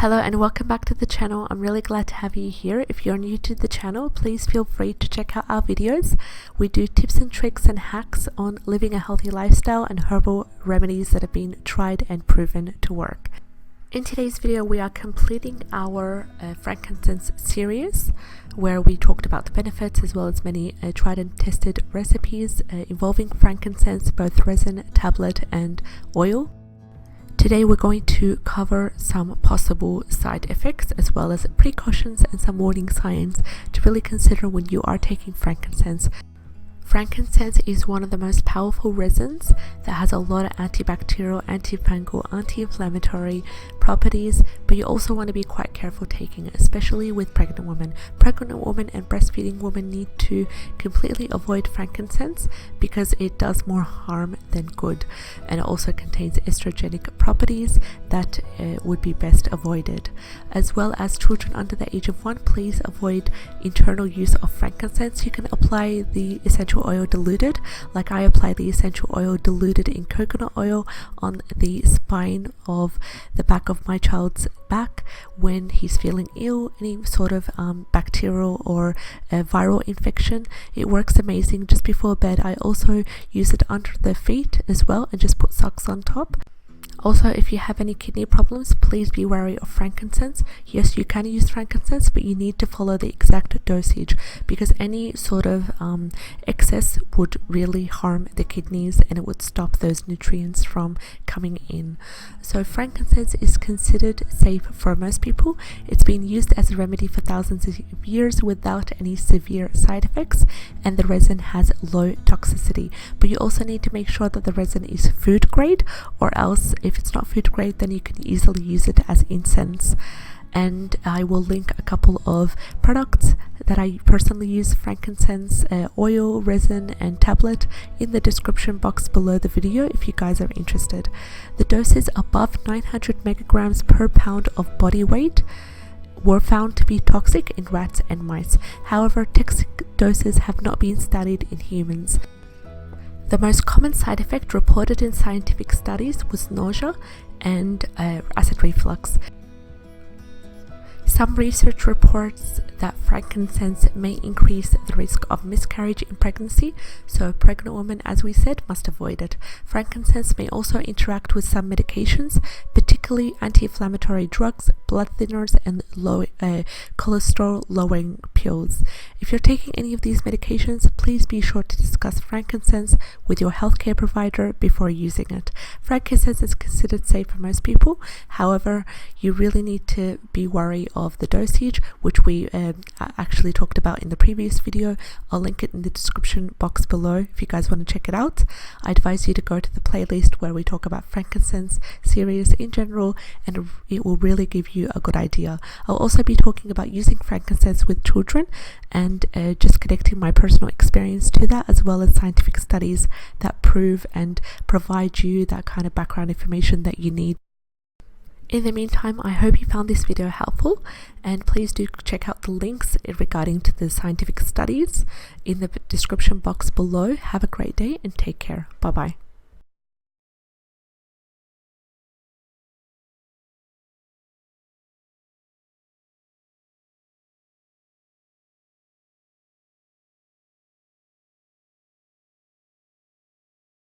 Hello and welcome back to the channel. I'm really glad to have you here. If you're new to the channel, please feel free to check out our videos. We do tips and tricks and hacks on living a healthy lifestyle and herbal remedies that have been tried and proven to work. In today's video, we are completing our frankincense series, where we talked about the benefits as well as many tried and tested recipes involving frankincense, both resin, tablet and oil. Today we're going to cover some possible side effects as well as precautions and some warning signs to really consider when you are taking frankincense. Frankincense is one of the most powerful resins that has a lot of antibacterial, antifungal, anti-inflammatory properties, but you also want to be quite careful taking it, especially with pregnant women. Pregnant women and breastfeeding women need to completely avoid frankincense because it does more harm than good, and it also contains estrogenic properties that would be best avoided. As well as children under the age of 1, please avoid internal use of frankincense. You can apply the essential oil diluted, like I apply the essential oil diluted in coconut oil on the spine of the back of my child's back when he's feeling ill, any sort of bacterial or viral infection. It works amazing. Just before bed, I also use it under the feet as well and just put socks on top. Also, if you have any kidney problems, please be wary of frankincense. Yes, you can use frankincense, but you need to follow the exact dosage because any sort of excess would really harm the kidneys and it would stop those nutrients from coming in. So frankincense is considered safe for most people. It's been used as a remedy for thousands of years without any severe side effects, and the resin has low toxicity. But you also need to make sure that the resin is food grade, or else if it's not food grade, then you can easily use it as incense. And I will link a couple of products that I personally use, frankincense oil, resin and tablet, in the description box below the video if you guys are interested. The doses above 900 megagrams per pound of body weight were found to be toxic in rats and mice. However, toxic doses have not been studied in humans. The most common side effect reported in scientific studies was nausea and acid reflux. Some research reports that frankincense may increase the risk of miscarriage in pregnancy, so a pregnant woman, as we said, must avoid it. Frankincense may also interact with some medications, particularly anti-inflammatory drugs, blood thinners and low cholesterol lowering pills. If you're taking any of these medications, please be sure to discuss frankincense with your healthcare provider before using it. Frankincense is considered safe for most people. However, you really need to be wary of the dosage, which we actually talked about in the previous video. I'll link it in the description box below if you guys want to check it out. I advise you to go to the playlist where we talk about frankincense series in general, and it will really give you a good idea. I'll also be talking about using frankincense with children and just connecting my personal experience to that, as well as scientific studies that prove and provide you that kind of background information that you need. In the meantime, I hope you found this video helpful, and please do check out the links regarding to the scientific studies in the description box below. Have a great day and take care. Bye bye.